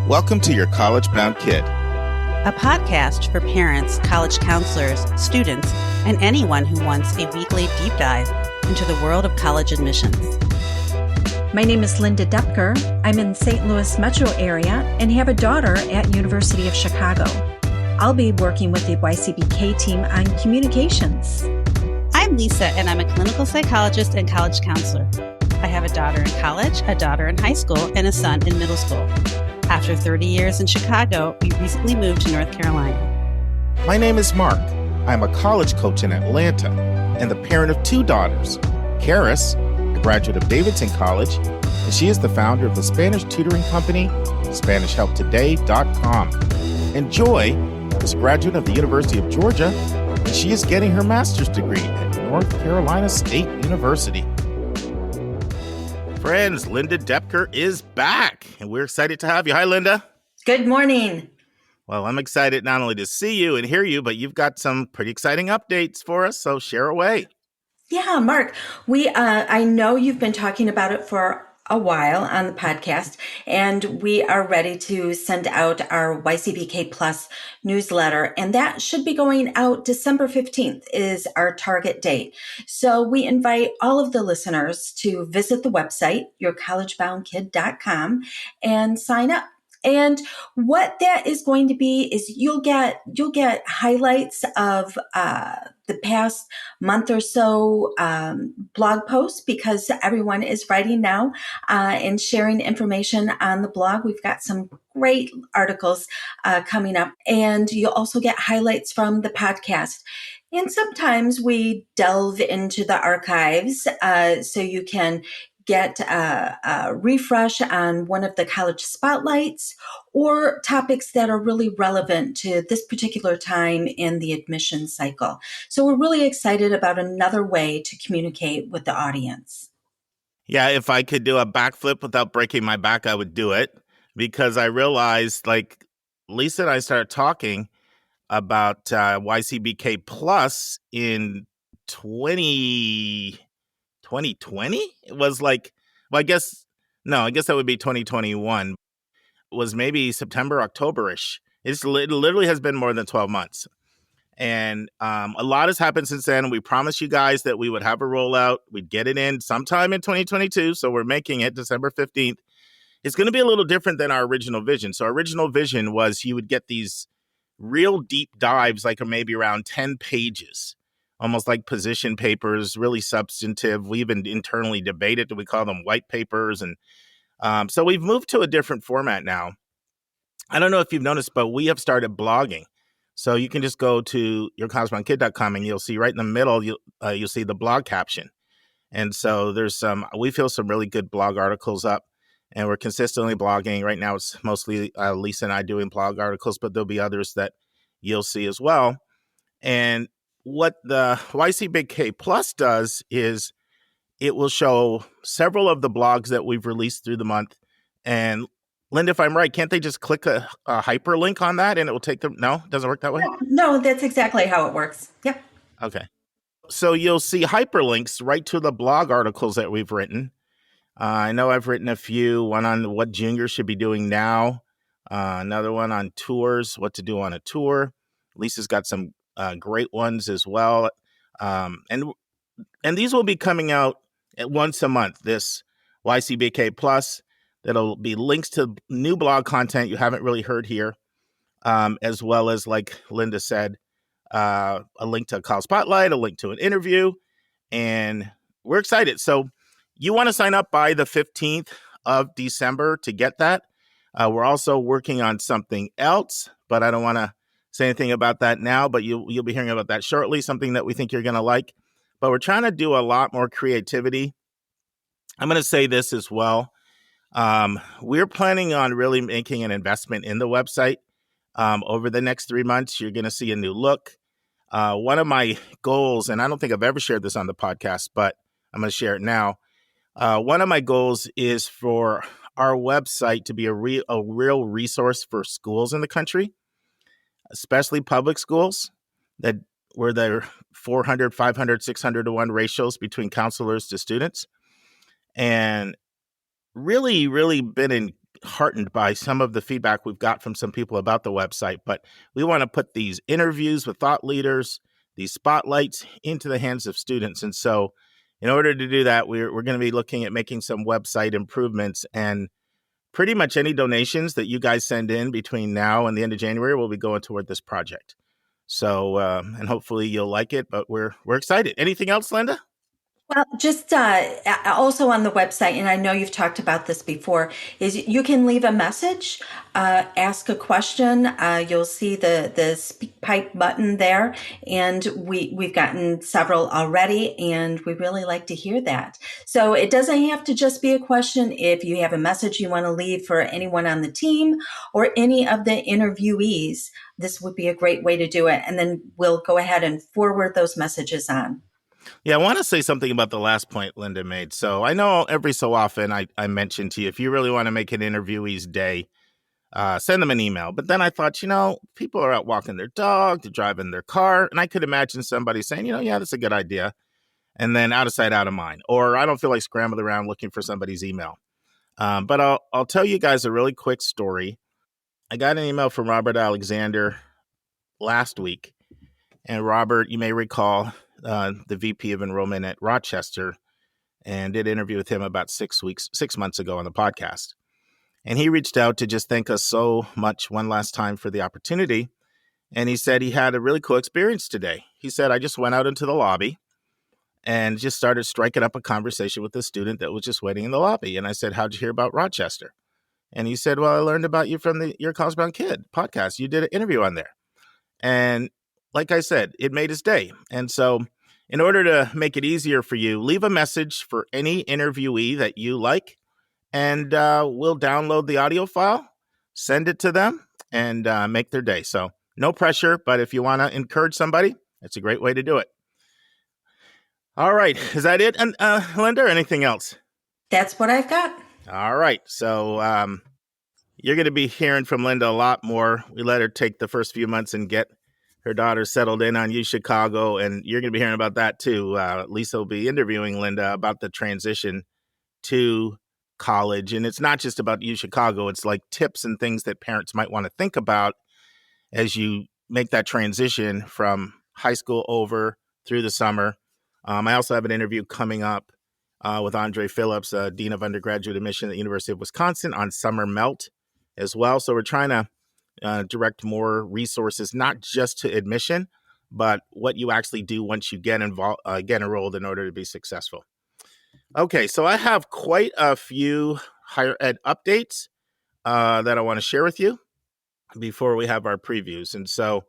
Welcome to Your College Bound Kid, a podcast for parents, college counselors, students, and anyone who wants a weekly deep dive into the world of college admissions. My name is Linda Depker. I'm in St. Louis metro area and have a daughter at University of Chicago. I'll be working with the YCBK team on communications. I'm Lisa, and I'm a clinical psychologist and college counselor. I have a daughter in college, a daughter in high school, and a son in middle school. After 30 years in Chicago, we recently moved to North Carolina. My name is Mark. I'm a college coach in Atlanta and the parent of two daughters. Karis, a graduate of Davidson College, and she is the founder of the Spanish tutoring company, SpanishHelpToday.com. And Joy is a graduate of the University of Georgia, and she is getting her master's degree at North Carolina State University. Friends, Linda Depker is back, and we're excited to have you. Hi, Linda. Good morning. Well, I'm excited not only to see you and hear you, but you've got some pretty exciting updates for us, so share away. Yeah, Mark, I know you've been talking about it for a while on the podcast, and we are ready to send out our YCBK Plus newsletter, and that should be going out December 15th is our target date. So we invite all of the listeners to visit the website, yourcollegeboundkid.com, and sign up. And what that is going to be is you'll get highlights of the past month or so blog posts, because everyone is writing now and sharing information on the blog. We've got some great articles coming up, and you'll also get highlights from the podcast. And sometimes we delve into the archives so you can get a refresh on one of the college spotlights or topics that are really relevant to this particular time in the admission cycle. So we're really excited about another way to communicate with the audience. Yeah, if I could do a backflip without breaking my back, I would do it, because I realized, like, Lisa and I started talking about YCBK Plus in 2020. It was like, well, I guess that would be 2021. It was maybe September, October-ish. It literally has been more than 12 months. And a lot has happened since then. We promised you guys that we would have a rollout. We'd get it in sometime in 2022. So we're making it December 15th. It's going to be a little different than our original vision. So our original vision was you would get these real deep dives, like maybe around 10 pages. Almost like position papers, really substantive. We even internally debated, do we call them white papers? And so we've moved to a different format now. I don't know if you've noticed, but we have started blogging. So you can just go to yourcollegeboundkid.com and you'll see right in the middle, you'll see the blog caption. And so we feel some really good blog articles up, and we're consistently blogging. Right now it's mostly Lisa and I doing blog articles, but there'll be others that you'll see as well. And what the YCBK Plus does is it will show several of the blogs that we've released through the month. And Linda, if I'm right, can't they just click a hyperlink on that and it will take them? No, it doesn't work that way? No, that's exactly how it works. Yep. Okay. So you'll see hyperlinks right to the blog articles that we've written. I know I've written a few, one on what juniors should be doing now, another one on tours, what to do on a tour. Lisa's got some great ones as well. And these will be coming out at once a month, this YCBK Plus. That'll be links to new blog content you haven't really heard here, as well as, like Linda said, a link to a college spotlight, a link to an interview, and we're excited. So you want to sign up by the 15th of December to get that. We're also working on something else, but I don't want to say anything about that now, but you'll be hearing about that shortly, something that we think you're going to like. But we're trying to do a lot more creativity. I'm going to say this as well. We're planning on really making an investment in the website. Over the next 3 months, you're going to see a new look. One of my goals, and I don't think I've ever shared this on the podcast, but I'm going to share it now. One of my goals is for our website to be a real resource for schools in the country, especially public schools, where there are 400, 500, 600 to 1 ratios between counselors to students. And really, really been heartened by some of the feedback we've got from some people about the website, but we want to put these interviews with thought leaders, these spotlights into the hands of students. And so in order to do that, we're going to be looking at making some website improvements, and pretty much any donations that you guys send in between now and the end of January will be going toward this project. So, and hopefully you'll like it, but we're excited. Anything else, Linda? Well, just also on the website, and I know you've talked about this before, is you can leave a message, ask a question. You'll see the speak pipe button there, and we've gotten several already, and we really like to hear that. So it doesn't have to just be a question. If you have a message you want to leave for anyone on the team or any of the interviewees, this would be a great way to do it, and then we'll go ahead and forward those messages on. Yeah, I want to say something about the last point Linda made. So I know every so often I mention to you, if you really want to make an interviewee's day, send them an email. But then I thought, people are out walking their dog, they're driving their car. And I could imagine somebody saying, yeah, that's a good idea. And then out of sight, out of mind. Or I don't feel like scrambling around looking for somebody's email. But I'll tell you guys a really quick story. I got an email from Robert Alexander last week. And Robert, you may recall, the VP of enrollment at Rochester, and did an interview with him about 6 months ago on the podcast. And he reached out to just thank us so much one last time for the opportunity. And he said he had a really cool experience today. He said, I just went out into the lobby and just started striking up a conversation with a student that was just waiting in the lobby. And I said, how'd you hear about Rochester? And he said, well, I learned about you from Your College Bound Kid podcast. You did an interview on there. And like I said, it made his day. And so in order to make it easier for you, leave a message for any interviewee that you like, and we'll download the audio file, send it to them, and make their day. So no pressure, but if you want to encourage somebody, it's a great way to do it. All right. Is that it, Linda, or anything else? That's what I've got. All right. So you're going to be hearing from Linda a lot more. We let her take the first few months and get her daughter settled in on U Chicago, and you're going to be hearing about that too. Lisa will be interviewing Linda about the transition to college, and it's not just about U Chicago. It's like tips and things that parents might want to think about as you make that transition from high school over through the summer. I also have an interview coming up with Andre Phillips, Dean of Undergraduate Admission at the University of Wisconsin, on summer melt as well. So we're trying to direct more resources, not just to admission, but what you actually do once you get enrolled in order to be successful. Okay, so I have quite a few higher ed updates that I want to share with you before we have our previews. And so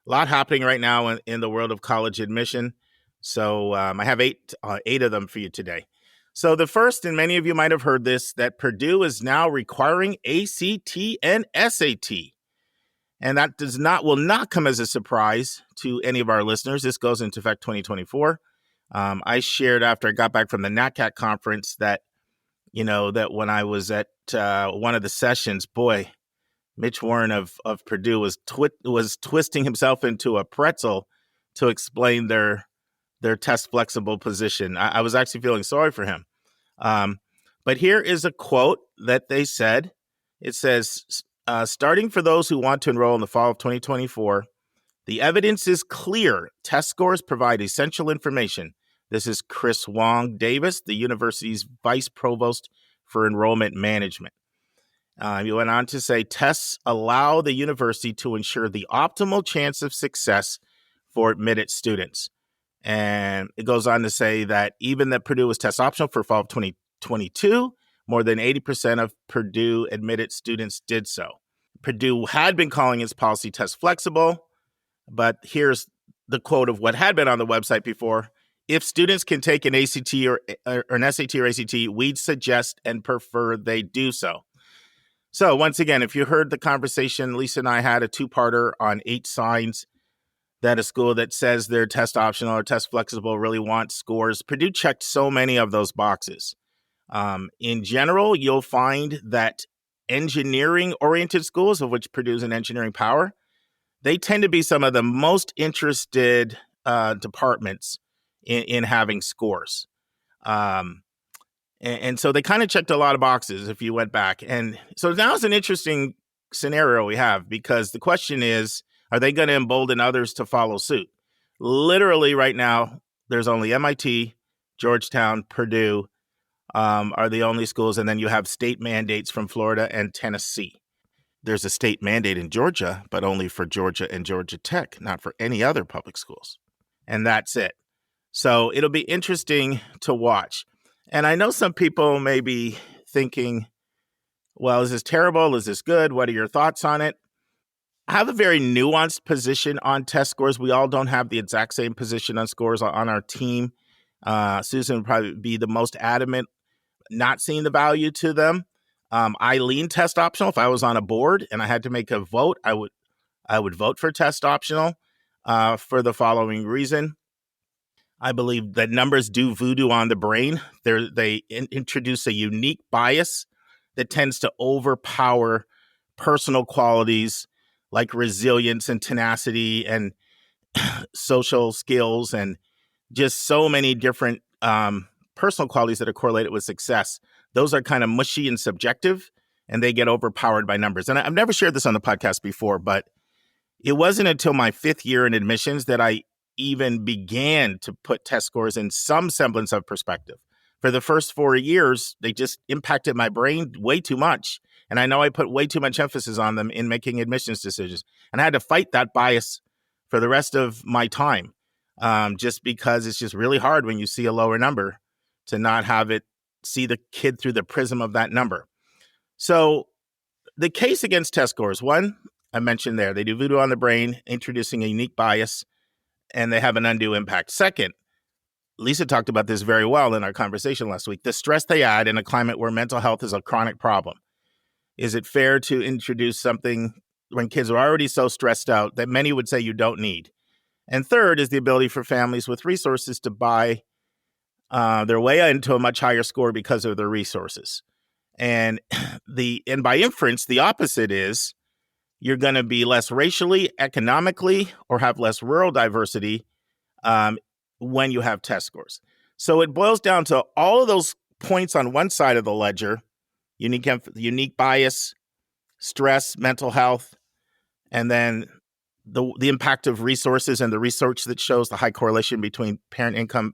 a lot happening right now in the world of college admission. So I have eight of them for you today. So the first, and many of you might have heard this, that Purdue is now requiring ACT and SAT. And that will not come as a surprise to any of our listeners. This goes into effect 2024. I shared after I got back from the NatCat conference that when I was at one of the sessions, boy, Mitch Warren of Purdue was twisting himself into a pretzel to explain their test flexible position. I was actually feeling sorry for him. But here is a quote that they said. It says, starting for those who want to enroll in the fall of 2024, the evidence is clear. Test scores provide essential information. This is Chris Wong Davis, the university's vice provost for enrollment management. He went on to say, tests allow the university to ensure the optimal chance of success for admitted students. And it goes on to say that even that Purdue was test optional for fall of 2022, more than 80% of Purdue admitted students did so. Purdue had been calling its policy test flexible, but here's the quote of what had been on the website before. If students can take an ACT or an SAT or ACT, we'd suggest and prefer they do so. So once again, if you heard the conversation, Lisa and I had a two-parter on 8 signs that a school that says they're test optional or test flexible really wants scores. Purdue checked so many of those boxes. In general, you'll find that engineering-oriented schools, of which Purdue's an engineering power, they tend to be some of the most interested departments in having scores. And so they kind of checked a lot of boxes if you went back. And so now it's an interesting scenario we have, because the question is, are they going to embolden others to follow suit? Literally right now, there's only MIT, Georgetown, Purdue are the only schools. And then you have state mandates from Florida and Tennessee. There's a state mandate in Georgia, but only for Georgia and Georgia Tech, not for any other public schools. And that's it. So it'll be interesting to watch. And I know some people may be thinking, well, is this terrible? Is this good? What are your thoughts on it? I have a very nuanced position on test scores. We all don't have the exact same position on scores on our team. Susan would probably be the most adamant, not seeing the value to them. I lean test optional. If I was on a board and I had to make a vote, I would vote for test optional for the following reason. I believe that numbers do voodoo on the brain. They introduce a unique bias that tends to overpower personal qualities like resilience and tenacity and social skills and just so many different personal qualities that are correlated with success. Those are kind of mushy and subjective, and they get overpowered by numbers. And I've never shared this on the podcast before, but it wasn't until my 5th year in admissions that I even began to put test scores in some semblance of perspective. For the first 4 years, they just impacted my brain way too much. And I know I put way too much emphasis on them in making admissions decisions. And I had to fight that bias for the rest of my time, just because it's just really hard when you see a lower number to not have it see the kid through the prism of that number. So the case against test scores, one, I mentioned there, they do voodoo on the brain, introducing a unique bias, and they have an undue impact. Second, Lisa talked about this very well in our conversation last week, the stress they add in a climate where mental health is a chronic problem. Is it fair to introduce something when kids are already so stressed out that many would say you don't need? And third is the ability for families with resources to buy their way into a much higher score because of their resources. And by inference, the opposite is you're going to be less racially, economically, or have less rural diversity when you have test scores. So it boils down to all of those points on one side of the ledger: unique bias, stress, mental health, and then the impact of resources and the research that shows the high correlation between parent income,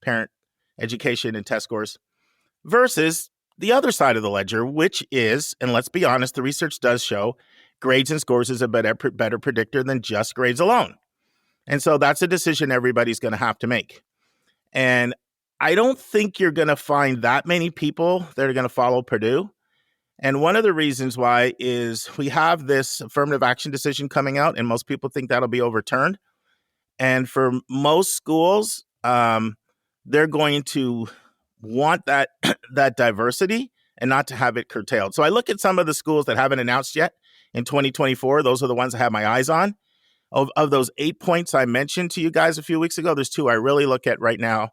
parent education, and test scores, versus the other side of the ledger, which is, and let's be honest, the research does show grades and scores is a better predictor than just grades alone. And so that's a decision everybody's going to have to make. And I don't think you're going to find that many people that are going to follow Purdue. And one of the reasons why is we have this affirmative action decision coming out, and most people think that'll be overturned. And for most schools, they're going to want that diversity and not to have it curtailed. So I look at some of the schools that haven't announced yet in 2024. Those are the ones I have my eyes on. Of those 8 points I mentioned to you guys a few weeks ago, there's 2 I really look at right now.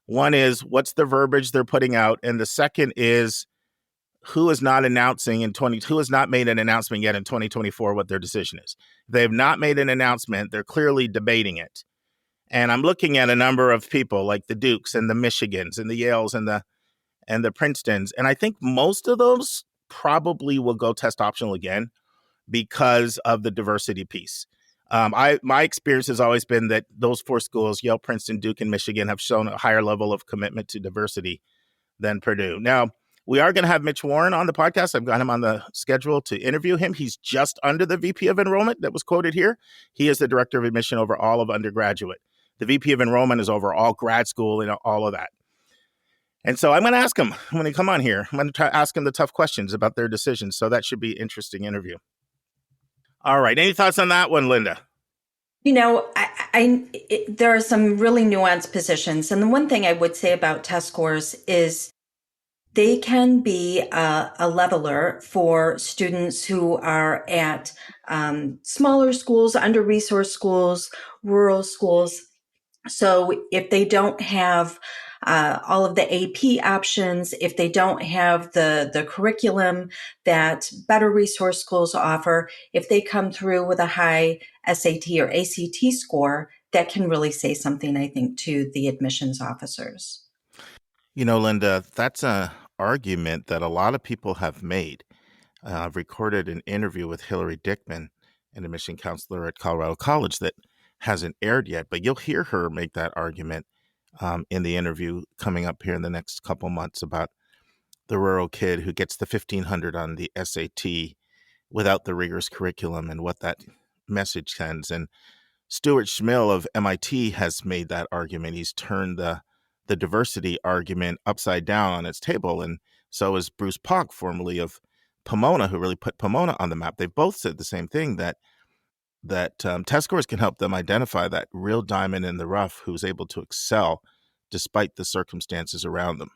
One is what's the verbiage they're putting out, and the second is who is not who has not made an announcement yet in 2024 what their decision is. They have not made an announcement. They're clearly debating it. And I'm looking at a number of people like the Dukes and the Michigans and the Yales and the Princetons. And I think most of those probably will go test optional again because of the diversity piece. My experience has always been that those 4 schools, Yale, Princeton, Duke, and Michigan, have shown a higher level of commitment to diversity than Purdue. Now, we are going to have Mitch Warren on the podcast. I've got him on the schedule to interview him. He's just under the VP of Enrollment that was quoted here. He is the Director of Admission over all of undergraduate. The VP of Enrollment is over all grad school and all of that. And so I'm going to ask him when he come on here. I'm going to try to ask him the tough questions about their decisions. So that should be an interesting interview. All right. Any thoughts on that one, Linda? You know, there are some really nuanced positions. And the one thing I would say about test scores is they can be a leveler for students who are at smaller schools, under-resourced schools, rural schools. So if they don't have all of the AP options, if they don't have the curriculum that better resource schools offer, if they come through with a high SAT or ACT score, that can really say something, I think, to the admissions officers. Linda, that's a argument that a lot of people have made. I've recorded an interview with Hillary Dickman, an admission counselor at Colorado College, that hasn't aired yet, but you'll hear her make that argument in the interview coming up here in the next couple months about the rural kid who gets the 1,500 on the SAT without the rigorous curriculum and what that message sends. And Stuart Schmill of MIT has made that argument. He's turned the diversity argument upside down on its table. And so is Bruce Pock, formerly of Pomona, who really put Pomona on the map. They've both said the same thing, that test scores can help them identify that real diamond in the rough who's able to excel despite the circumstances around them.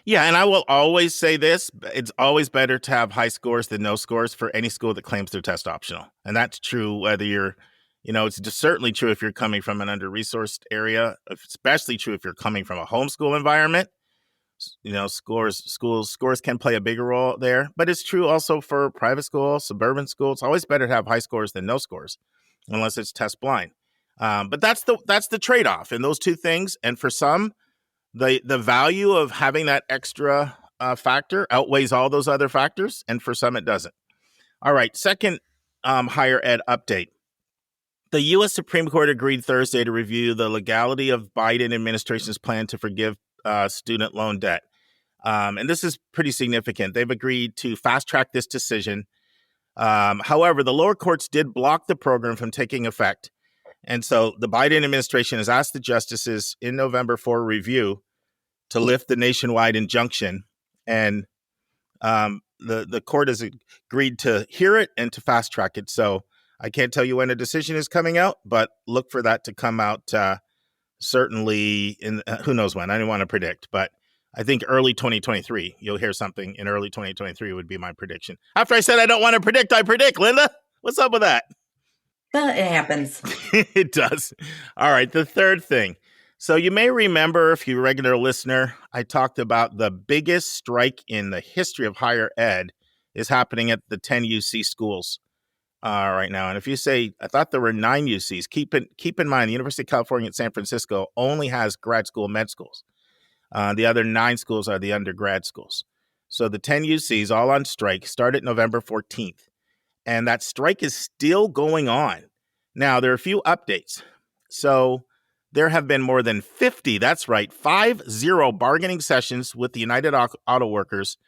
Yeah, and I will always say this. It's always better to have high scores than no scores for any school that claims they're test optional. And that's true whether you're, it's just certainly true if you're coming from an under-resourced area, especially true if you're coming from a homeschool environment. Scores can play a bigger role there, but it's true also for private school, suburban school. It's always better to have high scores than no scores, unless it's test blind. But that's the trade-off in those two things. And for some, the value of having that extra factor outweighs all those other factors, and for some it doesn't. All right, second higher ed update. The U.S. Supreme Court agreed Thursday to review the legality of Biden administration's plan to forgive student loan debt. And this is pretty significant. They've agreed to fast-track this decision. However, the lower courts did block the program from taking effect. And so the Biden administration has asked the justices in November for review to lift the nationwide injunction. And the court has agreed to hear it and to fast track it. So I can't tell you when a decision is coming out, but look for that to come out certainly in who knows when. I don't want to predict, but I think early 2023. You'll hear something in early 2023 would be my prediction. After I said I don't want to predict, I predict, Linda. What's up with that? It happens. It does. All right. The third thing. So you may remember, if you're a regular listener, I talked about the biggest strike in the history of higher ed is happening at the 10 UC schools right now. And if you say, I thought there were 9 UCs, keep in mind, the University of California at San Francisco only has grad school med schools. The other 9 schools are the undergrad schools. So the 10 UCs all on strike started November 14th. And that strike is still going on. Now, there are a few updates. So there have been more than 50, that's right, 50 bargaining sessions with the United Auto Workers.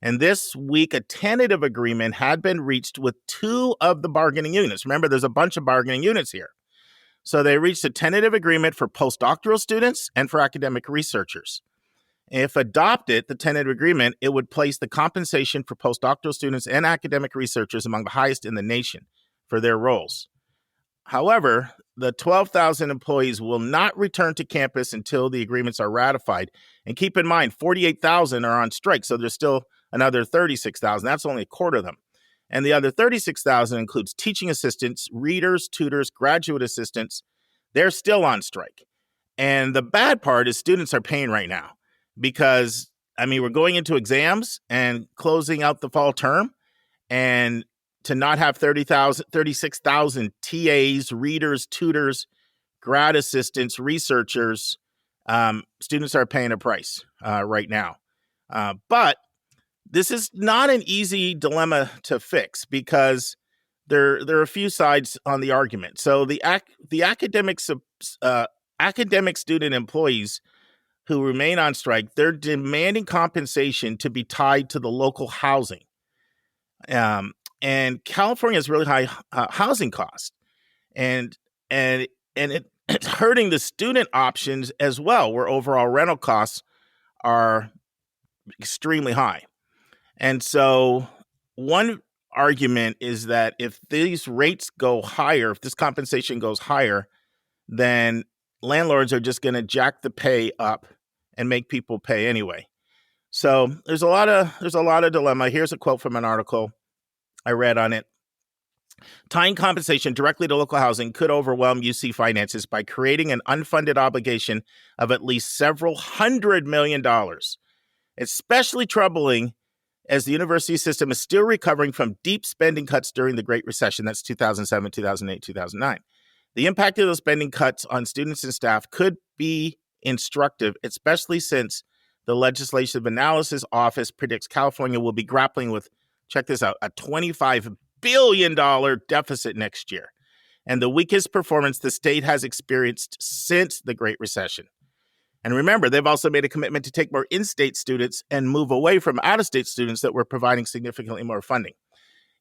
And this week, a tentative agreement had been reached with 2 of the bargaining units. Remember, there's a bunch of bargaining units here. So they reached a tentative agreement for postdoctoral students and for academic researchers. If adopted, the tentative agreement, it would place the compensation for postdoctoral students and academic researchers among the highest in the nation for their roles. However, the 12,000 employees will not return to campus until the agreements are ratified. And keep in mind, 48,000 are on strike, so there's still another 36,000. That's only a quarter of them. And the other 36,000 includes teaching assistants, readers, tutors, graduate assistants. They're still on strike. And the bad part is students are paying right now. Because, we're going into exams and closing out the fall term, and to not have 36,000 TAs, readers, tutors, grad assistants, researchers, students are paying a price right now. But this is not an easy dilemma to fix because there are a few sides on the argument. So the academic student employees who remain on strike, they're demanding compensation to be tied to the local housing. And California has really high housing costs. And it's hurting the student options as well, where overall rental costs are extremely high. And so one argument is that if these rates go higher, if this compensation goes higher, then landlords are just going to jack the pay up and make people pay anyway. So there's a lot of dilemma. Here's a quote from an article I read on it. Tying compensation directly to local housing could overwhelm UC finances by creating an unfunded obligation of at least several $100 million. Especially troubling as the university system is still recovering from deep spending cuts during the Great Recession. That's 2007, 2008, 2009. The impact of those spending cuts on students and staff could be instructive, especially since The Legislative Analysis Office predicts California will be grappling with, check this out, a $25 billion deficit next year, and the weakest performance the state has experienced since the Great Recession. And remember, they've also made a commitment to take more in-state students and move away from out-of-state students that were providing significantly more funding.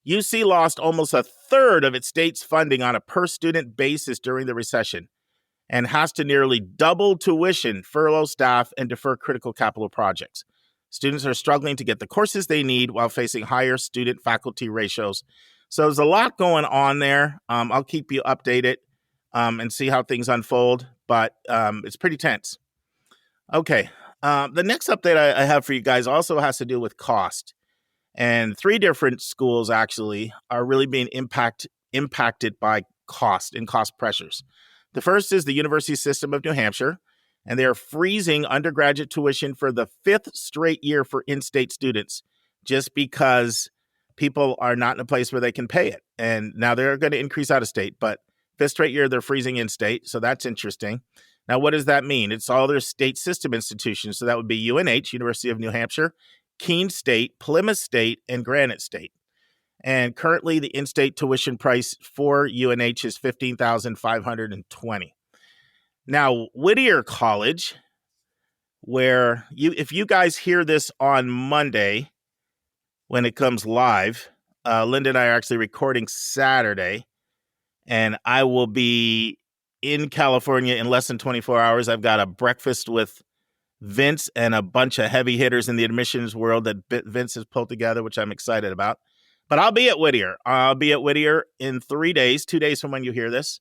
UC lost almost a third of its state's funding on a per-student basis during the recession and has to nearly double tuition, furlough staff, and defer critical capital projects. Students are struggling to get the courses they need while facing higher student-faculty ratios. So there's a lot going on there. I'll keep you updated and see how things unfold, but it's pretty tense. Okay, the next update I have for you guys also has to do with cost. And 3 different schools actually are really being impacted by cost and cost pressures. The first is the University System of New Hampshire, and they are freezing undergraduate tuition for the 5th straight year for in-state students just because people are not in a place where they can pay it. And now they're going to increase out of state, but 5th straight year they're freezing in-state, so that's interesting. Now, what does that mean? It's all their state system institutions, so that would be UNH, University of New Hampshire, Keene State, Plymouth State, and Granite State. And currently, the in-state tuition price for UNH is $15,520. Now, Whittier College, where if you guys hear this on Monday when it comes live, Linda and I are actually recording Saturday, and I will be in California in less than 24 hours. I've got a breakfast with Vince and a bunch of heavy hitters in the admissions world that Vince has pulled together, which I'm excited about. But I'll be at Whittier. I'll be at Whittier in 3 days, 2 days from when you hear this.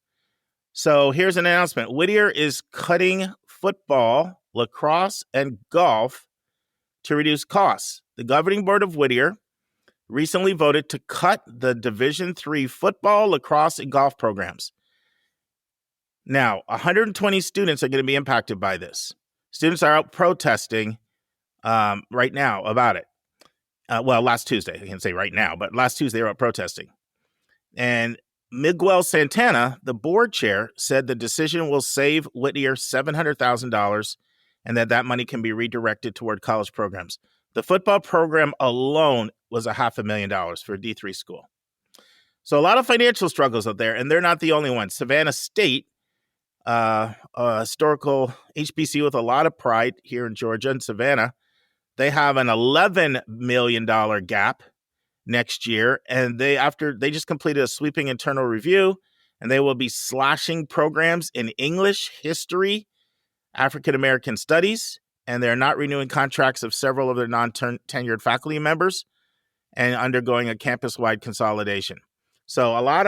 So here's an announcement. Whittier is cutting football, lacrosse, and golf to reduce costs. The governing board of Whittier recently voted to cut the Division III football, lacrosse, and golf programs. Now, 120 students are going to be impacted by this. Students are out protesting right now about it. Last Tuesday. I can't say right now, but last Tuesday they were out protesting. And Miguel Santana, the board chair, said the decision will save Whittier $700,000 and that money can be redirected toward college programs. The football program alone was $500,000 for a D3 school. So a lot of financial struggles out there, and they're not the only ones. Savannah State, a historical HBC with a lot of pride here in Georgia and Savannah, they have an $11 million gap next year, and they just completed a sweeping internal review, and they will be slashing programs in English, history, African American studies, and they're not renewing contracts of several of their non-tenured faculty members, and undergoing a campus-wide consolidation. So a lot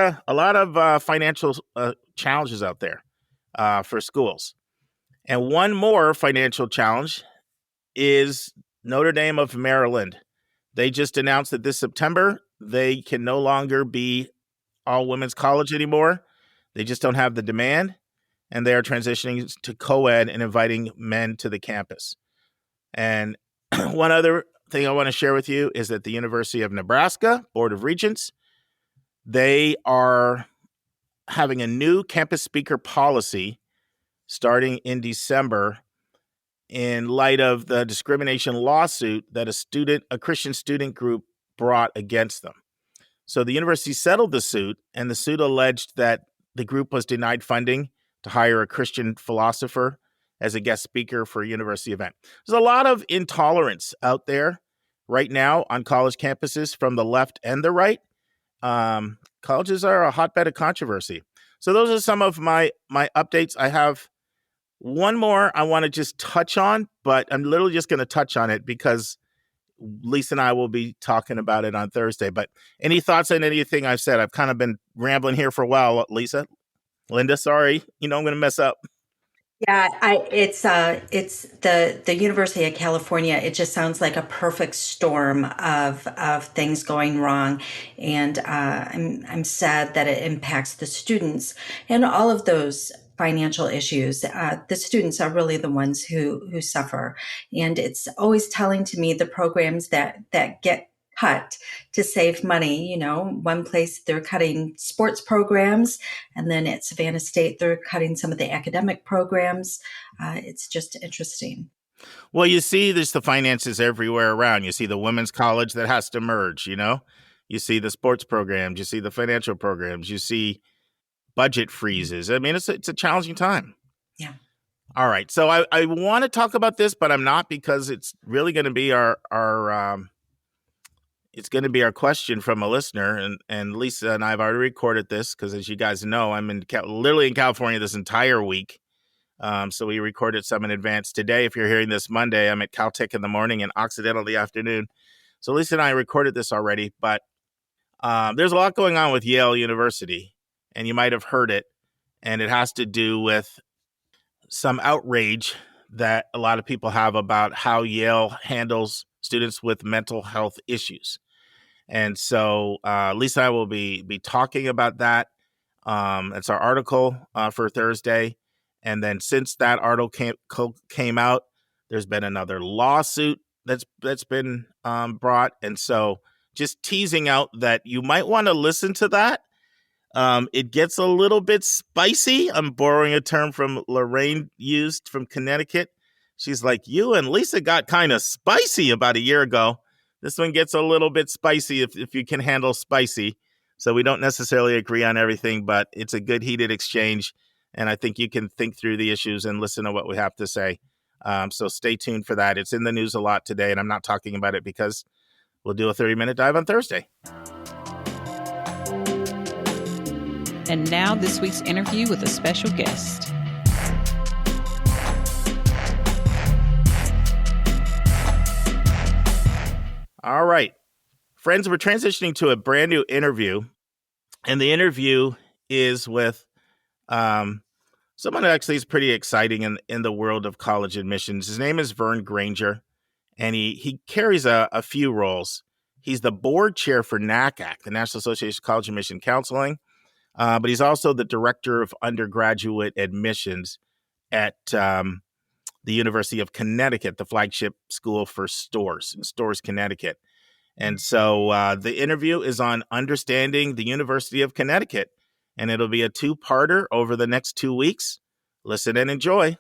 of financial challenges out there for schools, and one more financial challenge is Notre Dame of Maryland. They just announced that this September, they can no longer be all women's college anymore. They just don't have the demand, and they are transitioning to co-ed and inviting men to the campus. And one other thing I want to share with you is that the University of Nebraska Board of Regents, they are having a new campus speaker policy starting in December in light of the discrimination lawsuit that a Christian student group brought against them. So the university settled the suit, and the suit alleged that the group was denied funding to hire a Christian philosopher as a guest speaker for a university event. There's a lot of intolerance out there right now on college campuses from the left and the right. Colleges are a hotbed of controversy. So those are some of my updates. I have one more I want to just touch on, but I'm literally just going to touch on it because Lisa and I will be talking about it on Thursday. But any thoughts on anything I've said? I've kind of been rambling here for a while, Lisa. Linda, sorry. I'm going to mess up. Yeah, it's the University of California. It just sounds like a perfect storm of things going wrong, and I'm sad that it impacts the students and all of those financial issues. The students are really the ones who suffer, and it's always telling to me the programs that get cut to save money. One place they're cutting sports programs, and then at Savannah State they're cutting some of the academic programs. It's just interesting. Well, you see there's the finances everywhere around. You see the women's college that has to merge, you know? You see the sports programs, you see the financial programs, you see budget freezes. I mean, it's a challenging time. Yeah. All right. So I want to talk about this, but I'm not, because it's really going to be our it's going to be our question from a listener. And Lisa and I have already recorded this because, as you guys know, I'm literally in California this entire week. So we recorded some in advance today. If you're hearing this Monday, I'm at Caltech in the morning and Occidental in the afternoon. So Lisa and I recorded this already, but there's a lot going on with Yale University, and you might have heard it. And it has to do with some outrage that a lot of people have about how Yale handles students with mental health issues. And so Lisa and I will be talking about that. It's our article for Thursday. And then since that article came out, there's been another lawsuit that's been brought. And so just teasing out that you might want to listen to that. It gets a little bit spicy. I'm borrowing a term from Lorraine used from Connecticut. She's like, you and Lisa got kind of spicy about a year ago. This one gets a little bit spicy if you can handle spicy. So we don't necessarily agree on everything, but it's a good heated exchange. And I think you can think through the issues and listen to what we have to say. So stay tuned for that. It's in the news a lot today, and I'm not talking about it because we'll do a 30-minute dive on Thursday. And now this week's interview with a special guest. All right. Friends, we're transitioning to a brand new interview. And the interview is with someone who actually is pretty exciting in the world of college admissions. His name is Vern Granger, and he carries a few roles. He's the board chair for NACAC, the National Association of College Admission Counseling. But he's also the director of undergraduate admissions at the University of Connecticut, the flagship school for Storrs in Storrs, Connecticut. And so the interview is on understanding the University of Connecticut, and it'll be a two-parter over the next 2 weeks. Listen and enjoy.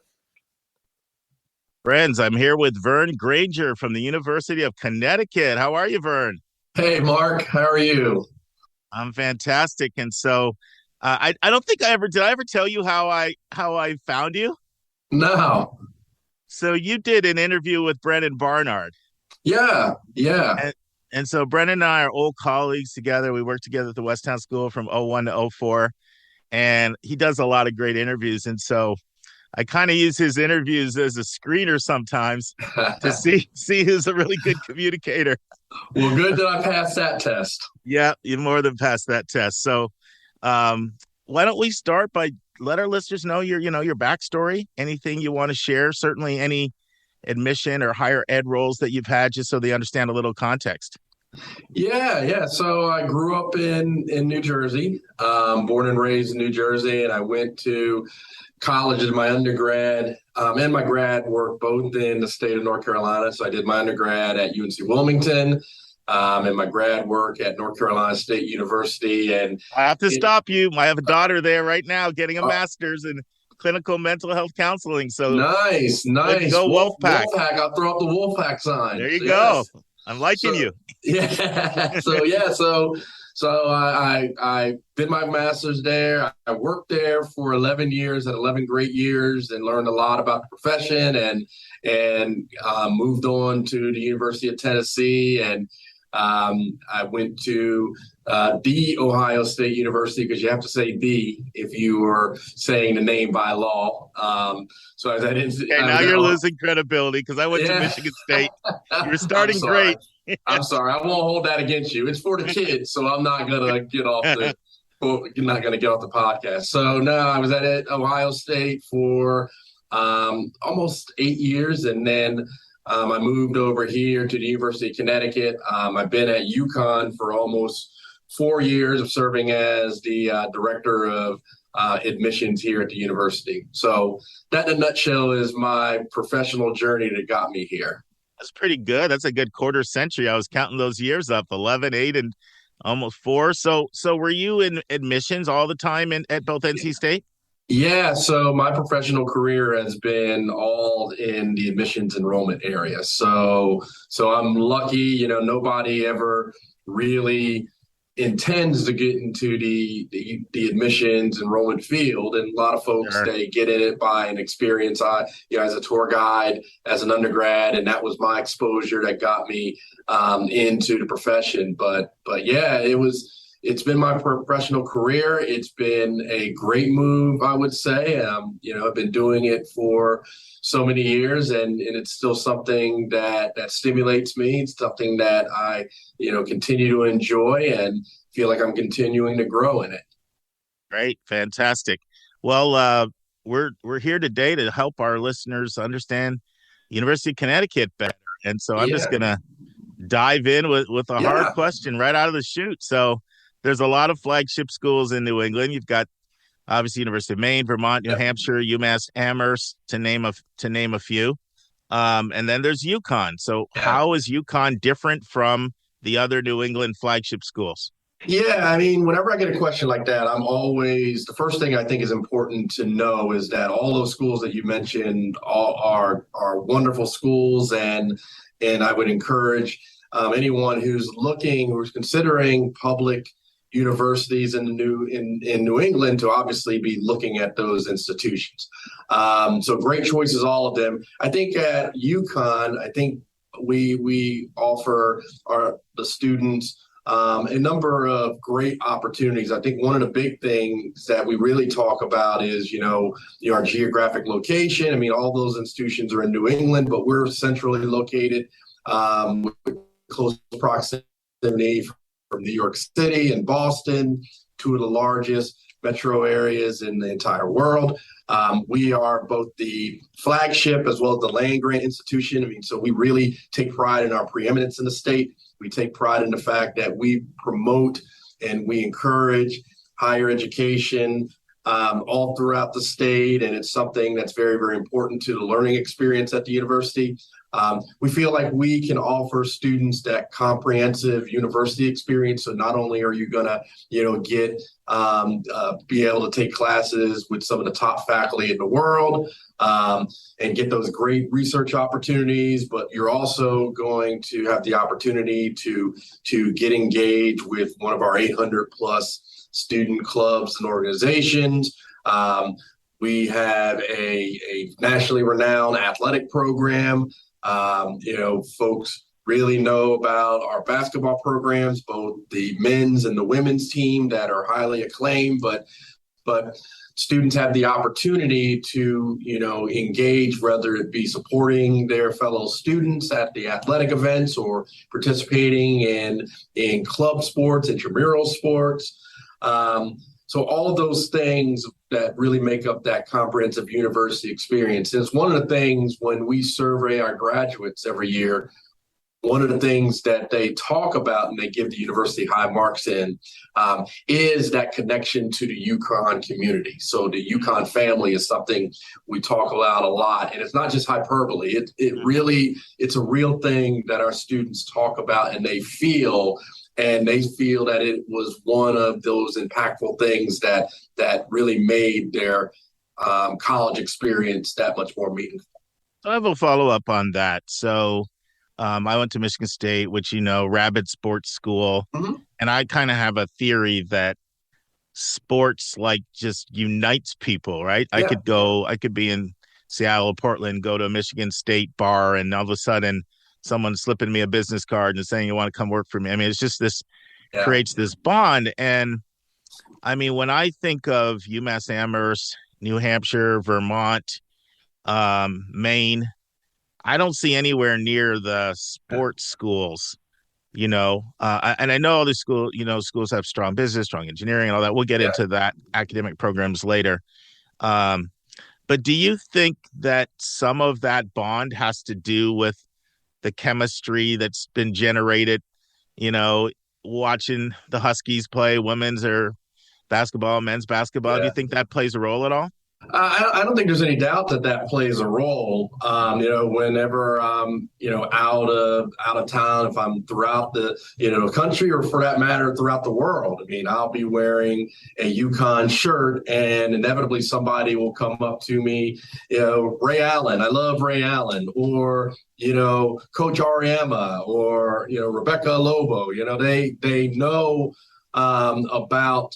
Friends, I'm here with Vern Granger from the University of Connecticut. How are you, Vern? Hey, Mark. How are you? I'm fantastic. And so I don't think did I ever tell you how I found you? No. So you did an interview with Brennan Barnard. Yeah. And so Brennan and I are old colleagues together. We worked together at the Westtown School from 01 to 04. And he does a lot of great interviews. And so I kind of use his interviews as a screener sometimes to see who's a really good communicator. Well, good that I passed that test. Yeah, you more than passed that test. So why don't we start by let our listeners know your backstory, anything you want to share, certainly any admission or higher ed roles that you've had, just so they understand a little context. Yeah. So I grew up in New Jersey, born and raised in New Jersey, and I went to college as my undergrad and my grad work both in the state of North Carolina. So I did my undergrad at UNC Wilmington and my grad work at North Carolina State University. And I have to stop you. I have a daughter there right now getting a master's in clinical mental health counseling. So nice. Go Wolfpack. I'll throw up the Wolfpack sign. There you go. I'm liking you. Yeah. So I did my master's there. I worked there for 11 years, at 11 great years, and learned a lot about the profession, and moved on to the University of Tennessee. And I went to the Ohio State University, because you have to say "the" if you are saying the name by law. So I was at now you're losing credibility, because I went to Michigan State. You're starting great. I'm sorry. I won't hold that against you. It's for the kids, so I'm not gonna get off the podcast. So no, I was at Ohio State for almost 8 years, and then I moved over here to the University of Connecticut. I've been at U Conn for almost 4 years of serving as the director of admissions here at the university. So that, in a nutshell, is my professional journey that got me here. That's pretty good. That's a good quarter century. I was counting those years up, 11, 8, and almost 4. So were you in admissions all the time at both NC State? Yeah, so my professional career has been all in the admissions enrollment area. So I'm lucky, nobody ever really intends to get into the admissions enrollment field, and a lot of folks, Sure. they get in it by an experience. As a tour guide, as an undergrad, and that was my exposure that got me into the profession. But yeah, it's been my professional career. It's been a great move, I would say. I've been doing it for so many years, and it's still something that stimulates me. It's something that I, continue to enjoy and feel like I'm continuing to grow in it. Great, fantastic. Well, we're here today to help our listeners understand University of Connecticut better, and so I'm just Yeah, gonna dive in with a hard yeah, question right out of the chute. So there's a lot of flagship schools in New England. You've got obviously University of Maine, Vermont, New yeah, Hampshire, UMass Amherst, to name a few. And then there's UConn. So yeah. how is UConn different from the other New England flagship schools? Yeah, I mean, whenever I get a question like that, I'm always the first thing I think is important to know is that all those schools that you mentioned are wonderful schools, and I would encourage anyone who's considering public universities in the in New England to obviously be looking at those institutions. So great choices, all of them. I think at UConn, I think we offer the students a number of great opportunities. I think one of the big things that we really talk about is, our geographic location. I mean, all those institutions are in New England, but we're centrally located with close proximity from New York City and Boston, two of the largest metro areas in the entire world. We are both the flagship as well as the land grant institution. I mean, so we really take pride in our preeminence in the state. We take pride in the fact that we promote and we encourage higher education all throughout the state, and it's something that's very, very important to the learning experience at the university. We feel like we can offer students that comprehensive university experience. So not only are you going to, get be able to take classes with some of the top faculty in the world and get those great research opportunities, but you're also going to have the opportunity to get engaged with one of our 800 plus student clubs and organizations. We have a nationally renowned athletic program. Folks really know about our basketball programs, both the men's and the women's team that are highly acclaimed, but students have the opportunity to, engage, whether it be supporting their fellow students at the athletic events or participating in club sports, intramural sports. So all of those things that really make up that comprehensive university experience. And it's one of the things when we survey our graduates every year, one of the things that they talk about and they give the university high marks in is that connection to the UConn community. So the UConn family is something we talk about a lot, and it's not just hyperbole. It's a real thing that our students talk about and they feel that it was one of those impactful things that really made their college experience that much more meaningful. I have a follow up on that. So I went to Michigan State, which, rabid sports school. Mm-hmm. And I kind of have a theory that sports like just unites people, right? Yeah. I could be in Seattle or Portland, go to a Michigan State bar, and all of a sudden someone's slipping me a business card and saying you want to come work for me. I mean, it's just this creates this bond. And I mean, when I think of UMass Amherst, New Hampshire, Vermont, Maine, I don't see anywhere near the sports schools, and I know all these schools have strong business, strong engineering, and all that. We'll get into that academic programs later. But do you think that some of that bond has to do with the chemistry that's been generated, watching the Huskies play women's or basketball, men's basketball? Do you think that plays a role at all? I don't think there's any doubt that that plays a role. Whenever I'm, out of town, if I'm throughout the, country, or for that matter, throughout the world. I mean, I'll be wearing a U Conn shirt, and inevitably somebody will come up to me, Ray Allen. I love Ray Allen, or Coach Ariema, or Rebecca Lobo. They know about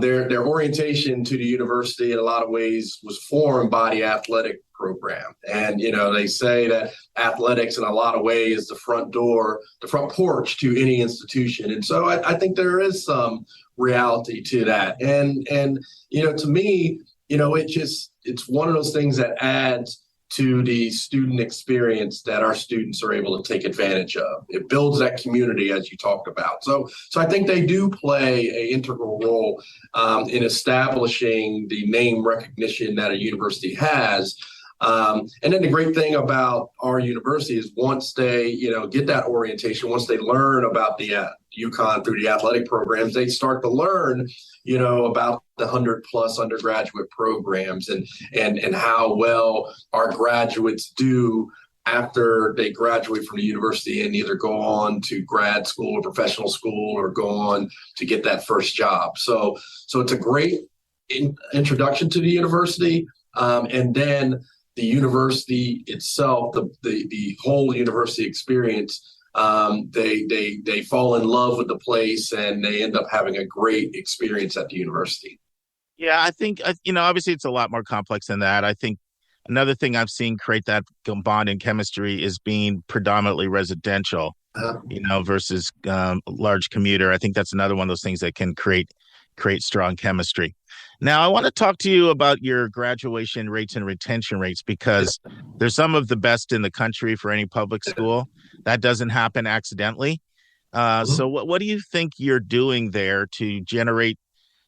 their orientation to the university in a lot of ways was formed by the athletic program. And, they say that athletics in a lot of ways is the front door, the front porch to any institution. And so I think there is some reality to that. And to me, it's one of those things that adds to the student experience that our students are able to take advantage of. It builds that community, as you talked about. So I think they do play an integral role in establishing the name recognition that a university has. And then the great thing about our university is once they, get that orientation, once they learn about the U Conn through the athletic programs, they start to learn, about the 100+ undergraduate programs and how well our graduates do after they graduate from the university and either go on to grad school or professional school or go on to get that first job. So it's a great introduction to the university. And then the university itself, the whole university experience, they fall in love with the place and they end up having a great experience at the university. Yeah, I think, obviously it's a lot more complex than that. I think another thing I've seen create that bond in chemistry is being predominantly residential, versus large commuter. I think that's another one of those things that can create strong chemistry. Now, I want to talk to you about your graduation rates and retention rates because they're some of the best in the country for any public school. That doesn't happen accidentally. So what do you think you're doing there to generate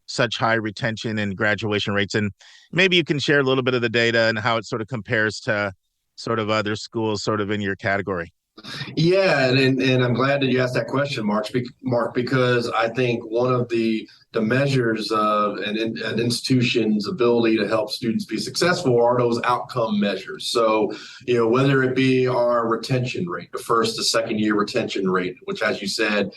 such high retention and graduation rates? And maybe you can share a little bit of the data and how it sort of compares to sort of other schools sort of in your category. Yeah, and I'm glad that you asked that question, Mark, because I think one of the measures of an institution's ability to help students be successful are those outcome measures. So, whether it be our retention rate, the first to second year retention rate, which, as you said,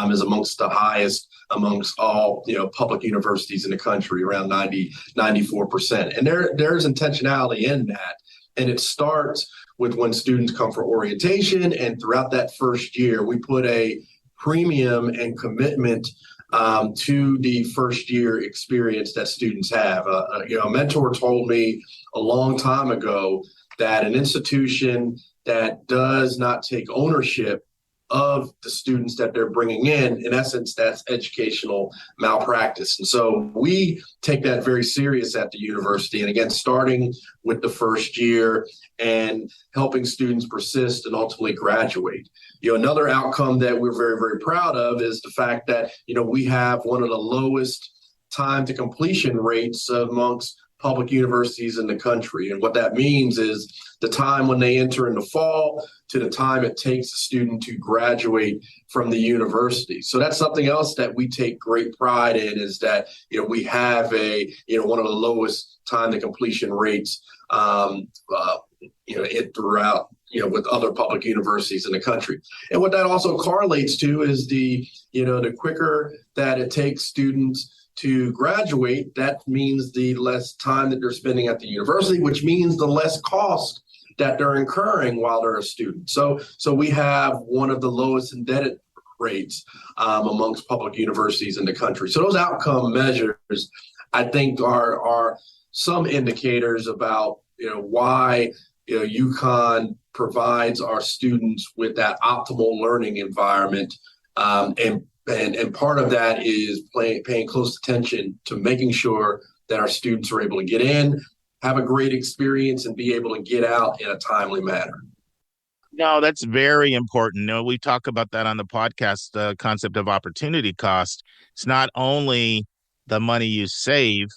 is amongst the highest amongst all, public universities in the country, around 94%. And there's intentionality in that. And it starts with when students come for orientation, and throughout that first year, we put a premium and commitment to the first year experience that students have. A mentor told me a long time ago that an institution that does not take ownership of the students that they're bringing in essence, that's educational malpractice. And so we take that very serious at the university. And again, starting with the first year and helping students persist and ultimately graduate. Another outcome that we're very, very proud of is the fact that, we have one of the lowest time to completion rates amongst public universities in the country. And what that means is the time when they enter in the fall to the time it takes a student to graduate from the university. So that's something else that we take great pride in, is that, we have one of the lowest time to completion rates, throughout, with other public universities in the country. And what that also correlates to is the quicker that it takes students to graduate, that means the less time that they're spending at the university, which means the less cost that they're incurring while they're a student. So we have one of the lowest indebted rates amongst public universities in the country. So those outcome measures, I think, are some indicators about why U Conn provides our students with that optimal learning environment, and part of that is paying close attention to making sure that our students are able to get in, have a great experience, and be able to get out in a timely manner. No, that's very important. We talk about that on the podcast, the concept of opportunity cost. It's not only the money you save.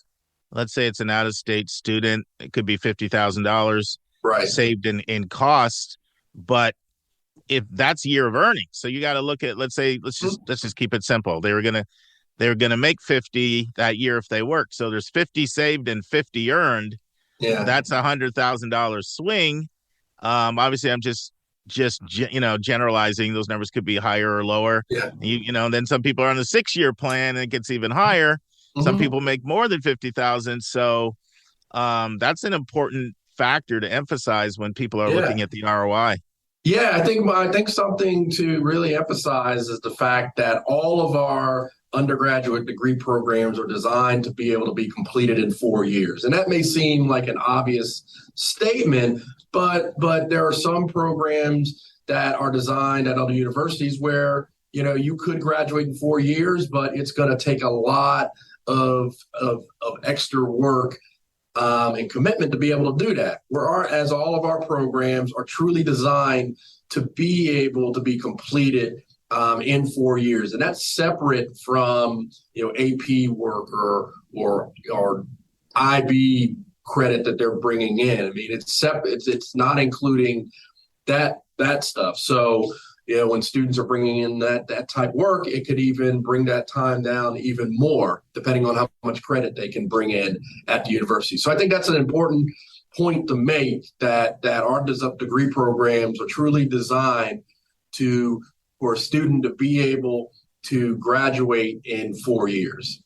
Let's say it's an out-of-state student. It could be $50,000 saved in cost, but if that's a year of earnings, so you got to look at, let's just keep it simple. They were going to they're going to make 50 that year if they work. So there's 50 saved and 50 earned. Yeah. That's $100,000 swing. Obviously, I'm just generalizing. Those numbers could be higher or lower. Yeah. And then some people are on the 6-year plan and it gets even higher. Some people make more than 50,000. So that's an important factor to emphasize when people are looking at the ROI. Yeah, I think something to really emphasize is the fact that all of our undergraduate degree programs are designed to be able to be completed in 4 years. And that may seem like an obvious statement, but there are some programs that are designed at other universities where, you could graduate in 4 years, but it's going to take a lot of extra work and commitment to be able to do that. As all of our programs are truly designed to be able to be completed in 4 years, and that's separate from AP work or IB credit that they're bringing in. I mean, it's separate. It's not including that stuff. So when students are bringing in that type work, it could even bring that time down even more, depending on how much credit they can bring in at the university. So I think that's an important point to make, that our degree programs are truly designed for a student to be able to graduate in 4 years.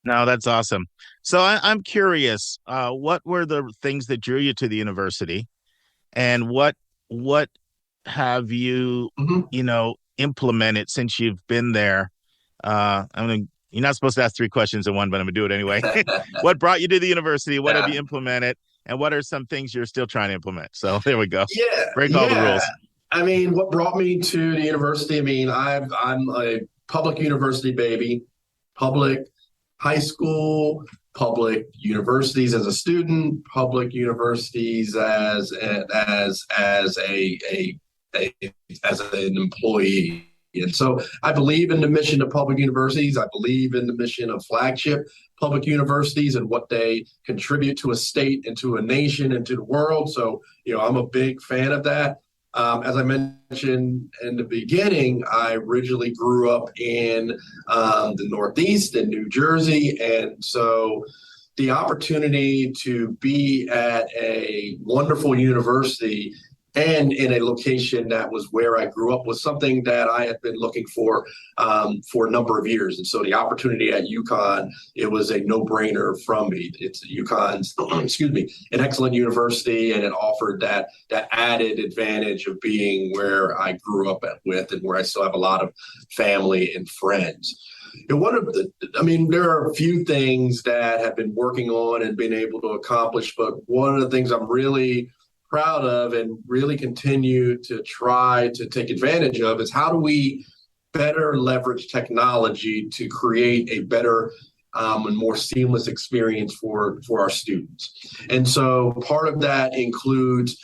No, that's awesome. So I'm curious, what were the things that drew you to the university, and what have you, implemented since you've been there? You're not supposed to ask 3 questions in one, but I'm gonna do it anyway. What brought you to the university? What have you implemented? And what are some things you're still trying to implement? So there we go. Yeah. Break all the rules. I mean, what brought me to the university? I mean, I'm a public university baby, public high school, public universities as a student, public universities as an employee. And so I believe in the mission of public universities. I believe in the mission of Flagship public universities and what they contribute to a state and to a nation and to the world. So, I'm a big fan of that. As I mentioned in the beginning, I originally grew up in the Northeast in New Jersey. And so the opportunity to be at a wonderful university and in a location that was where I grew up was something that I had been looking for a number of years. And so the opportunity at U Conn, it was a no-brainer from me. U Conn's, an excellent university, and it offered that added advantage of being where I grew up with and where I still have a lot of family and friends. And there are a few things that I've been working on and been able to accomplish, but one of the things I'm really proud of and really continue to try to take advantage of is how do we better leverage technology to create a better and more seamless experience for our students. And so part of that includes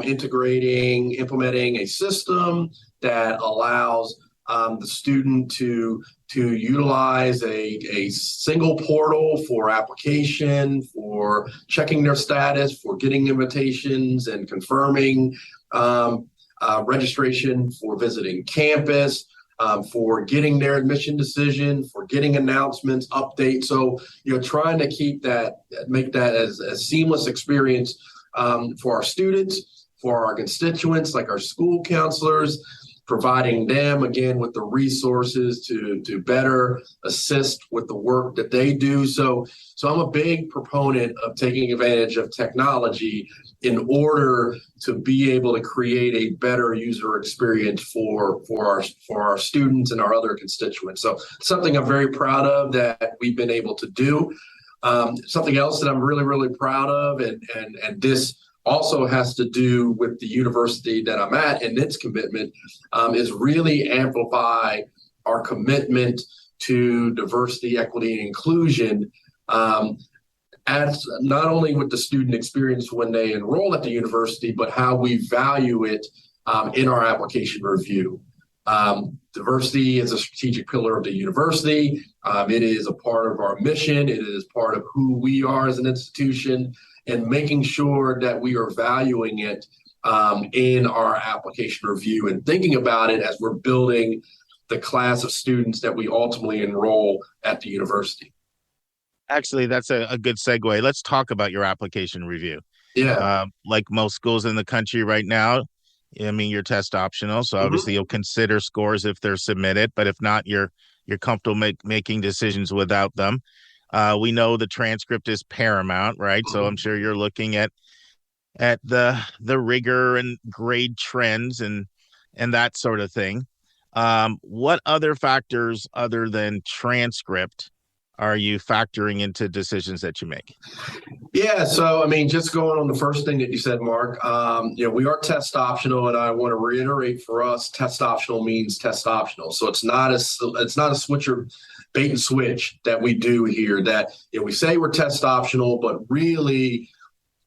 implementing a system that allows the student to utilize a single portal for application, for checking their status, for getting invitations and confirming registration, for visiting campus, for getting their admission decision, for getting announcements, updates. So, trying to make that as a seamless experience for our students, for our constituents, like our school counselors, providing them, again, with the resources to better assist with the work that they do. So I'm a big proponent of taking advantage of technology in order to be able to create a better user experience for our students and our other constituents. So something I'm very proud of that we've been able to do. Something else that I'm really, really proud of, and this also has to do with the university that I'm at and its commitment, is really amplify our commitment to diversity, equity, and inclusion, as not only with the student experience when they enroll at the university, but how we value it in our application review. Diversity is a strategic pillar of the university. It is a part of our mission. It is part of who we are as an institution, and making sure that we are valuing it in our application review and thinking about it as we're building the class of students that we ultimately enroll at the university. Actually, that's a good segue. Let's talk about your application review. Yeah. Like most schools in the country right now, I mean, you're test optional, so obviously you'll consider scores if they're submitted, but if not, you're comfortable making decisions without them. We know the transcript is paramount, right? So I'm sure you're looking at the rigor and grade trends and that sort of thing. What other factors other than transcript are you factoring into decisions that you make? Yeah, so I mean, just going on the first thing that you said, Mark, we are test optional, and I want to reiterate for us, test optional means test optional. So it's not a switcher bait and switch that we do here. That we say we're test optional, but really,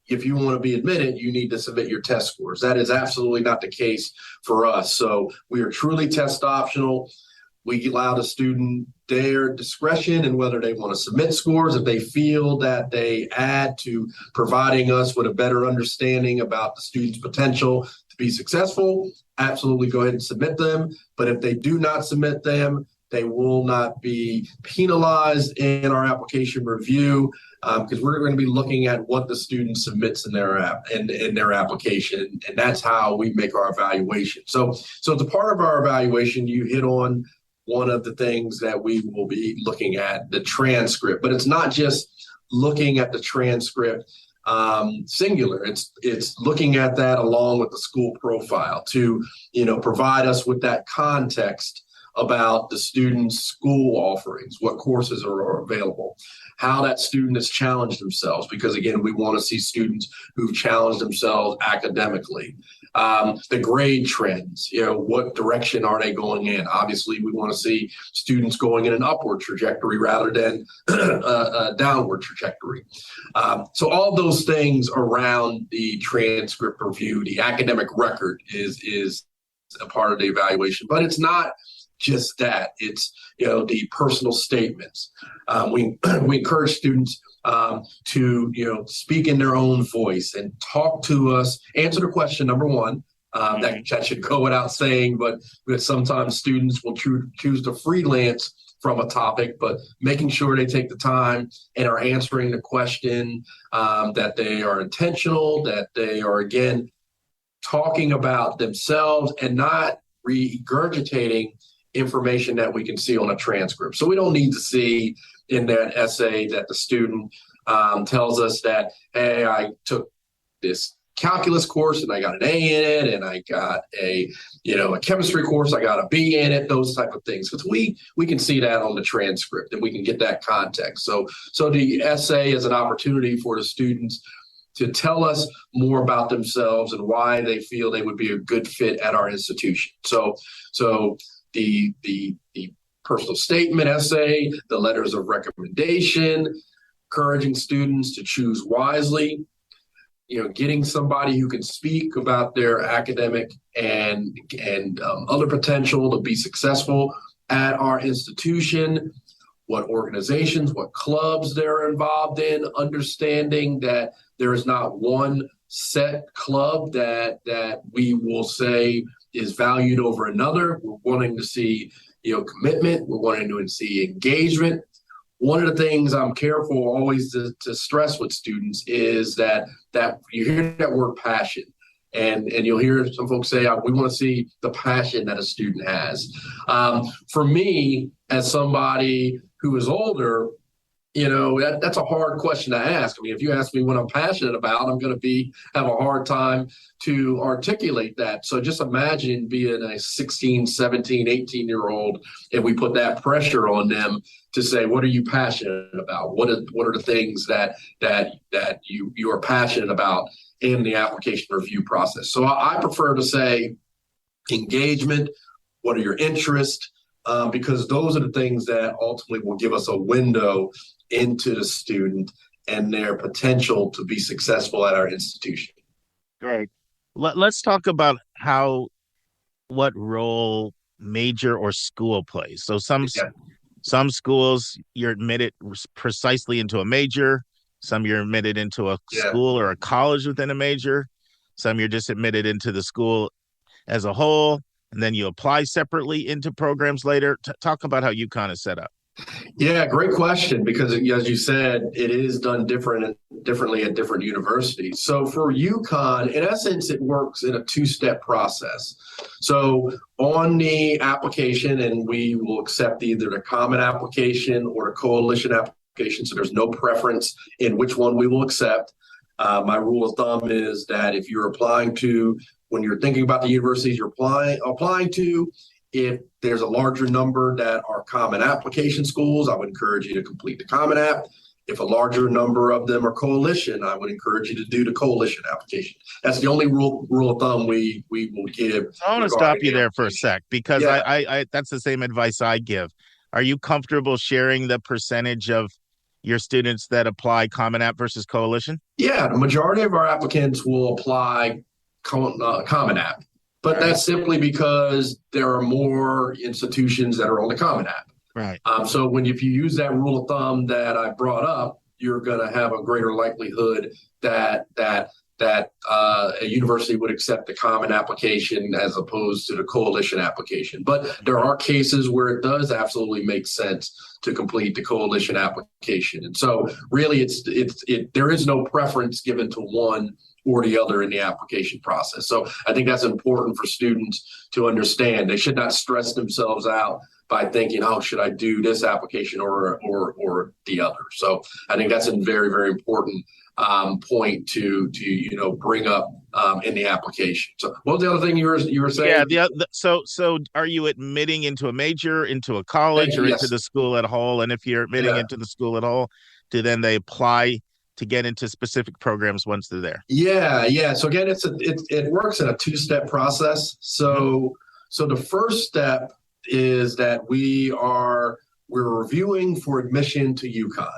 if you want to be admitted, you need to submit your test scores. That is absolutely not the case for us. So we are truly test optional. We allow the student their discretion in whether they want to submit scores. If they feel that they add to providing us with a better understanding about the student's potential to be successful, absolutely go ahead and submit them. But if they do not submit them, they will not be penalized in our application review, because we're going to be looking at what the student submits in their application, and that's how we make our evaluation. So as a part of our evaluation, you hit on one of the things that we will be looking at, the transcript. But it's not just looking at the transcript singular. It's looking at that along with the school profile to provide us with that context about the student's school offerings, what courses are available, how that student has challenged themselves, because again, we want to see students who've challenged themselves academically. The grade trends, what direction are they going in? Obviously, we want to see students going in an upward trajectory rather than a downward trajectory. So all those things around the transcript review, the academic record is a part of the evaluation, but it's not just that. It's the personal statements. We encourage students to speak in their own voice and talk to us. Answer the question, number one. That should go without saying, but sometimes students will choose to freelance from a topic, but making sure they take the time and are answering the question, that they are intentional, that they are again talking about themselves and not regurgitating information that we can see on a transcript. So we don't need to see in that essay that the student tells us that, hey, I took this calculus course and I got an A in it, and I got a chemistry course, I got a B in it, those type of things. Because we can see that on the transcript and we can get that context. So the essay is an opportunity for the students to tell us more about themselves and why they feel they would be a good fit at our institution. So the personal statement essay, the letters of recommendation, encouraging students to choose wisely, getting somebody who can speak about their academic and other potential to be successful at our institution, what organizations, what clubs they're involved in, understanding that there is not one set club that we will say is valued over another. We're wanting to see, commitment. We're wanting to see engagement. One of the things I'm careful always to stress with students is that you hear that word passion, and you'll hear some folks say, we want to see the passion that a student has. For me, as somebody who is older, that's a hard question to ask. I mean, if you ask me what I'm passionate about, I'm going to have a hard time to articulate that. So just imagine being a 16, 17, 18-year-old, and we put that pressure on them to say, what are you passionate about? What are the things that you are passionate about in the application review process? So I prefer to say engagement. What are your interests? Because those are the things that ultimately will give us a window into the student and their potential to be successful at our institution. Great. Let's talk about what role major or school plays. So some schools you're admitted precisely into a major, some you're admitted into a school or a college within a major, some you're just admitted into the school as a whole. and then you apply separately into programs later? Talk about how U Conn is set up. Yeah, great question, because as you said, it is done differently at different universities. So for U Conn, in essence, it works in a two-step process. So on the application, and we will accept either the common application or the coalition application, so there's no preference in which one we will accept. My rule of thumb is that if you're applying to, when you're thinking about the universities you're applying to, if there's a larger number that are common application schools, I would encourage you to complete the common app. If a larger number of them are coalition, I would encourage you to do the coalition application. That's the only rule of thumb we will give. I want to stop you there for a sec, because I that's the same advice I give. Are you comfortable sharing the percentage of your students that apply common app versus coalition? Yeah, the majority of our applicants will apply common app. But that's simply because there are more institutions that are on the common app. Right. So if you use that rule of thumb that I brought up, you're going to have a greater likelihood that a university would accept the common application as opposed to the coalition application. But there are cases where it does absolutely make sense to complete the coalition application. And so really there is no preference given to one or the other in the application process. So I think that's important for students to understand. They should not stress themselves out by thinking, oh, should I do this application or the other? So I think that's a very, very important point to bring up in the application. So what was the other thing you were saying? Yeah. So are you admitting into a major, into a college, or into the school at whole? And if you're admitting into the school at whole, do then they apply to get into specific programs once they're there? Yeah. So again, it works in a two-step process. So the first step is that we're reviewing for admission to U Conn.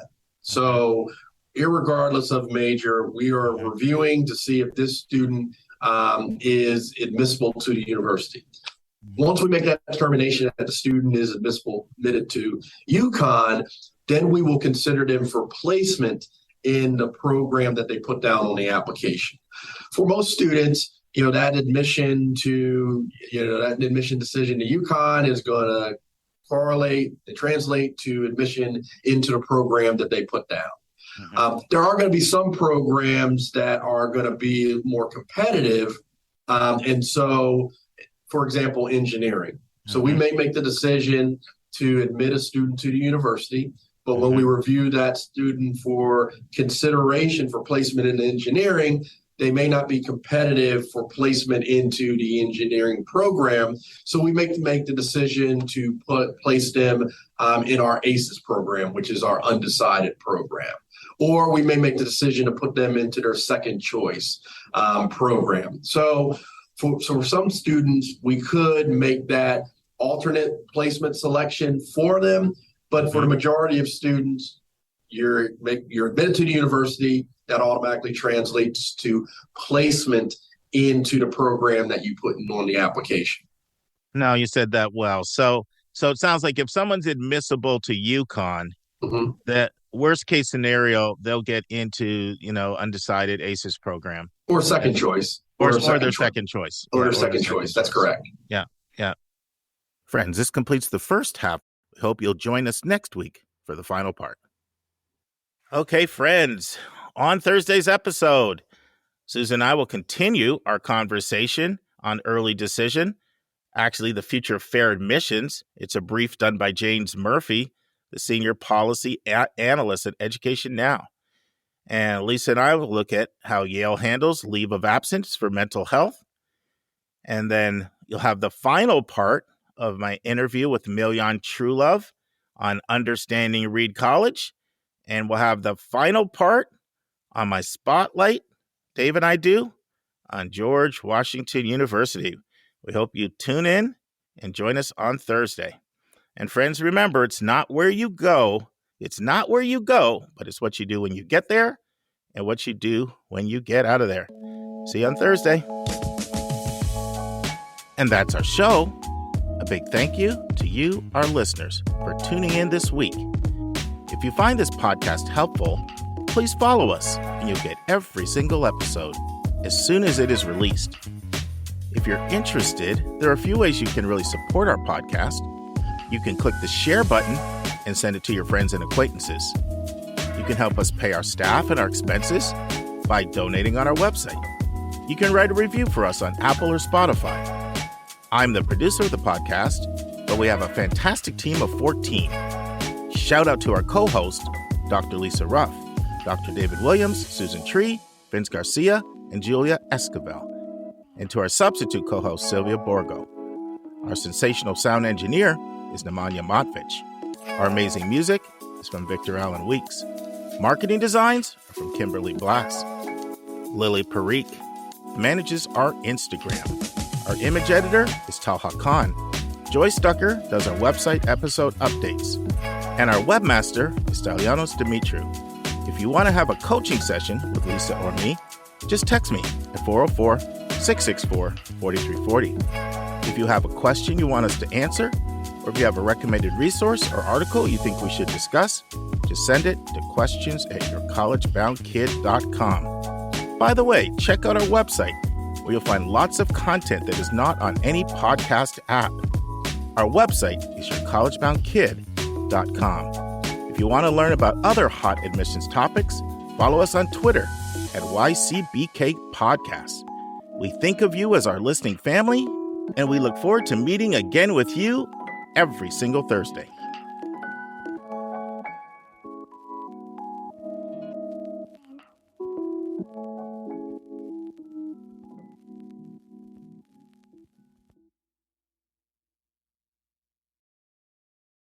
So irregardless of major, we are reviewing to see if this student is admissible to the university. Once we make that determination that the student is admitted to U Conn, then we will consider them for placement in the program that they put down on the application. For most students, that admission decision to U Conn is going to correlate and translate to admission into the program that they put down. Mm-hmm. There are going to be some programs that are going to be more competitive. And so, for example, engineering. So we may make the decision to admit a student to the university, but when we review that student for consideration for placement in engineering, they may not be competitive for placement into the engineering program. So we make the decision to place them in our ACES program, which is our undecided program. Or we may make the decision to put them into their second choice program. So for some students, we could make that alternate placement selection for them. But for the majority of students, you're admitted to the university. That automatically translates to placement into the program that you put in on the application. No, you said that well. So it sounds like if someone's admissible to U Conn, that worst case scenario, they'll get into undecided ACES program or second choice, or their second choice. Or their second choice. That's correct. Yeah. Friends, this completes the first half. We hope you'll join us next week for the final part. Okay, friends, on Thursday's episode, Susan and I will continue our conversation on early decision, actually the future of fair admissions. It's a brief done by James Murphy, the senior policy analyst at Education Now. And Lisa and I will look at how Yale handles leave of absence for mental health. And then you'll have the final part of my interview with Miljan Trulove on understanding Reed College. And we'll have the final part on my spotlight, Dave and I do, on George Washington University. We hope you tune in and join us on Thursday. And friends, remember, it's not where you go, but it's what you do when you get there and what you do when you get out of there. See you on Thursday. And that's our show. A big thank you to you, our listeners, for tuning in this week. If you find this podcast helpful, please follow us and you'll get every single episode as soon as it is released. If you're interested, there are a few ways you can really support our podcast. You can click the share button and send it to your friends and acquaintances. You can help us pay our staff and our expenses by donating on our website. You can write a review for us on Apple or Spotify. I'm the producer of the podcast, but we have a fantastic team of 14. Shout out to our co-host, Dr. Lisa Ruff, Dr. David Williams, Susan Tree, Vince Garcia, and Julia Esquivel, and to our substitute co-host, Sylvia Borgo. Our sensational sound engineer is Nemanja Motvich. Our amazing music is from Victor Allen Weeks. Marketing designs are from Kimberly Blass. Lily Parikh manages our Instagram. Our image editor is Talha Khan. Joyce Ducker does our website episode updates. And our webmaster is Stelianos Dimitriou. If you want to have a coaching session with Lisa or me, just text me at 404-664-4340. If you have a question you want us to answer, or if you have a recommended resource or article you think we should discuss, just send it to questions@yourcollegeboundkid.com. By the way, check out our website, where you'll find lots of content that is not on any podcast app. Our website is yourcollegeboundkid.com. If you want to learn about other hot admissions topics, follow us on Twitter at YCBK Podcast. We think of you as our listening family, and we look forward to meeting again with you every single Thursday.